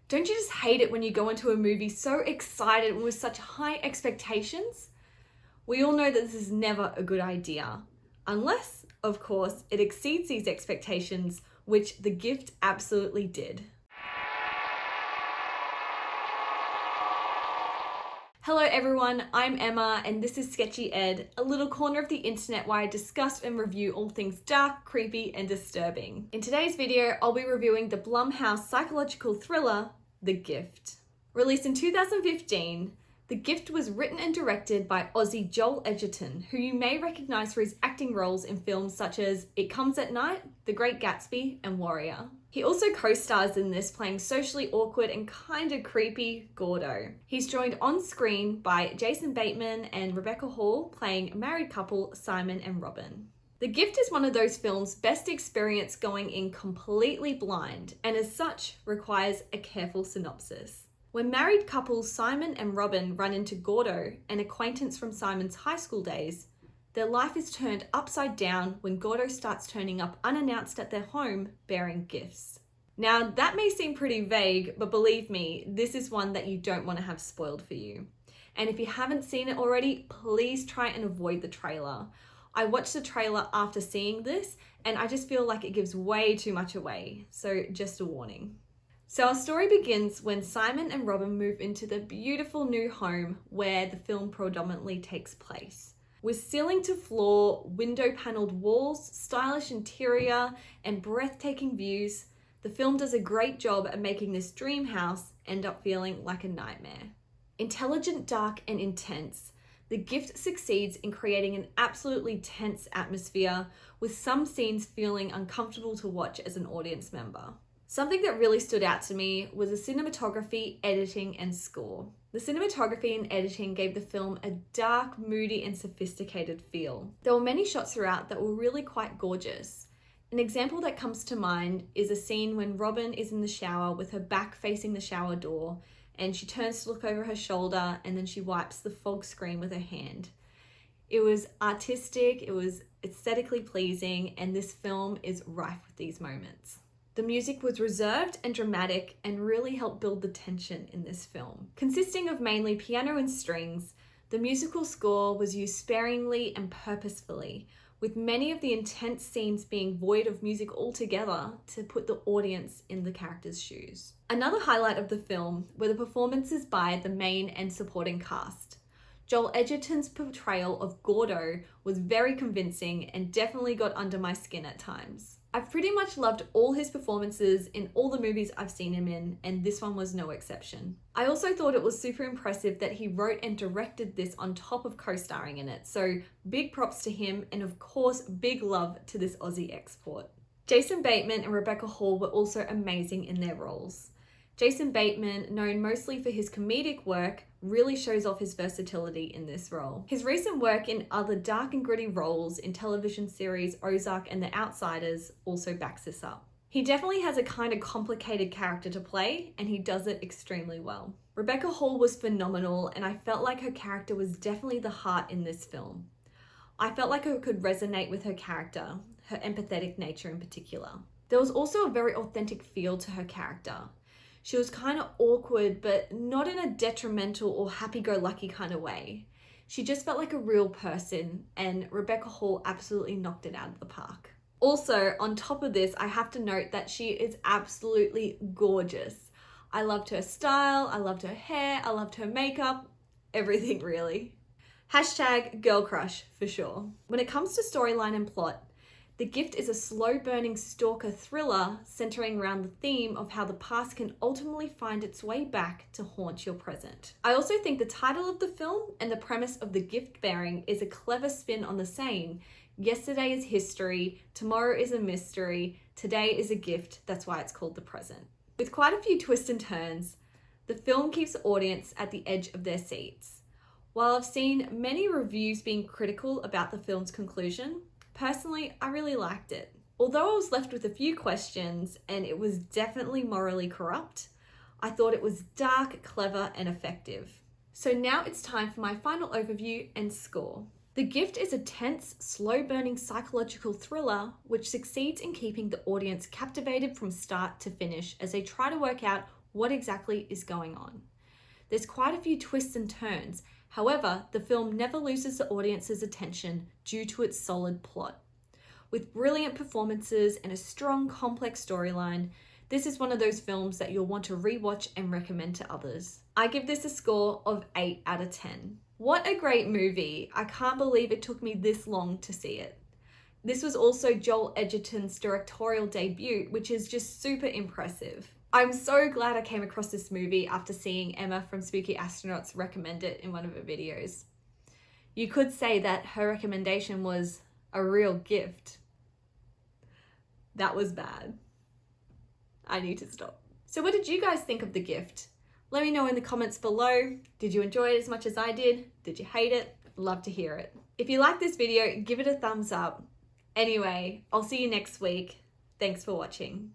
Don't you just hate it when you go into a movie so excited and with such high expectations? We all know that this is never a good idea, unless, of course, it exceeds these expectations, which The Gift absolutely did. Hello everyone, I'm Emma and this is Sketchy Ed, a little corner of the internet where I discuss and review all things dark, creepy and disturbing. In today's video, I'll be reviewing the Blumhouse psychological thriller, The Gift. Released in 2015, The Gift was written and directed by Aussie Joel Edgerton, who you may recognise for his acting roles in films such as It Comes at Night, The Great Gatsby and Warrior. He also co-stars in this, playing socially awkward and kinda creepy Gordo. He's joined on screen by Jason Bateman and Rebecca Hall, playing a married couple Simon and Robin. The Gift is one of those films best experienced going in completely blind, and as such requires a careful synopsis. When married couple Simon and Robin run into Gordo, an acquaintance from Simon's high school days, their life is turned upside down when Gordo starts turning up unannounced at their home bearing gifts. Now, that may seem pretty vague, but believe me, this is one that you don't want to have spoiled for you. And if you haven't seen it already, please try and avoid the trailer. I watched the trailer after seeing this, and I just feel like it gives way too much away, so just a warning. So our story begins when Simon and Robin move into the beautiful new home where the film predominantly takes place. With ceiling to floor, window panelled walls, stylish interior, and breathtaking views, the film does a great job at making this dream house end up feeling like a nightmare. Intelligent, dark, and intense, The Gift succeeds in creating an absolutely tense atmosphere, with some scenes feeling uncomfortable to watch as an audience member. Something that really stood out to me was the cinematography, editing, and score. The cinematography and editing gave the film a dark, moody, and sophisticated feel. There were many shots throughout that were really quite gorgeous. An example that comes to mind is a scene when Robin is in the shower with her back facing the shower door, and she turns to look over her shoulder and then she wipes the fog screen with her hand. It was artistic, it was aesthetically pleasing, and this film is rife with these moments. The music was reserved and dramatic and really helped build the tension in this film. Consisting of mainly piano and strings, the musical score was used sparingly and purposefully, with many of the intense scenes being void of music altogether to put the audience in the characters' shoes. Another highlight of the film were the performances by the main and supporting cast. Joel Edgerton's portrayal of Gordo was very convincing and definitely got under my skin at times. I've pretty much loved all his performances in all the movies I've seen him in, and this one was no exception. I also thought it was super impressive that he wrote and directed this on top of co-starring in it, so big props to him, and of course big love to this Aussie export. Jason Bateman and Rebecca Hall were also amazing in their roles. Jason Bateman, known mostly for his comedic work, really shows off his versatility in this role. His recent work in other dark and gritty roles in television series Ozark and The Outsiders also backs this up. He definitely has a kind of complicated character to play, and he does it extremely well. Rebecca Hall was phenomenal, and I felt like her character was definitely the heart in this film. I felt like I could resonate with her character, her empathetic nature in particular. There was also a very authentic feel to her character. She was kind of awkward, but not in a detrimental or happy-go-lucky kind of way. She just felt like a real person, and Rebecca Hall absolutely knocked it out of the park. Also, on top of this, I have to note that she is absolutely gorgeous. I loved her style, I loved her hair, I loved her makeup, everything really. Hashtag girl crush for sure. When it comes to storyline and plot, The Gift is a slow-burning stalker thriller centering around the theme of how the past can ultimately find its way back to haunt your present. I also think the title of the film and the premise of the gift bearing is a clever spin on the saying, yesterday is history, tomorrow is a mystery, today is a gift, that's why it's called the present. With quite a few twists and turns, the film keeps the audience at the edge of their seats. While I've seen many reviews being critical about the film's conclusion, personally, I really liked it. Although I was left with a few questions and it was definitely morally corrupt, I thought it was dark, clever, and effective. So now it's time for my final overview and score. The Gift is a tense, slow-burning psychological thriller which succeeds in keeping the audience captivated from start to finish as they try to work out What exactly is going on? There's quite a few twists and turns. However, the film never loses the audience's attention due to its solid plot. With brilliant performances and a strong, complex storyline, this is one of those films that you'll want to rewatch and recommend to others. I give this a score of 8 out of 10. What a great movie! I can't believe it took me this long to see it. This was also Joel Edgerton's directorial debut, which is just super impressive. I'm so glad I came across this movie after seeing Emma from Spooky Astronauts recommend it in one of her videos. You could say that her recommendation was a real gift. That was bad. I need to stop. So what did you guys think of The Gift? Let me know in the comments below. Did you enjoy it as much as I did? Did you hate it? Love to hear it. If you like this video, give it a thumbs up. Anyway, I'll see you next week. Thanks for watching.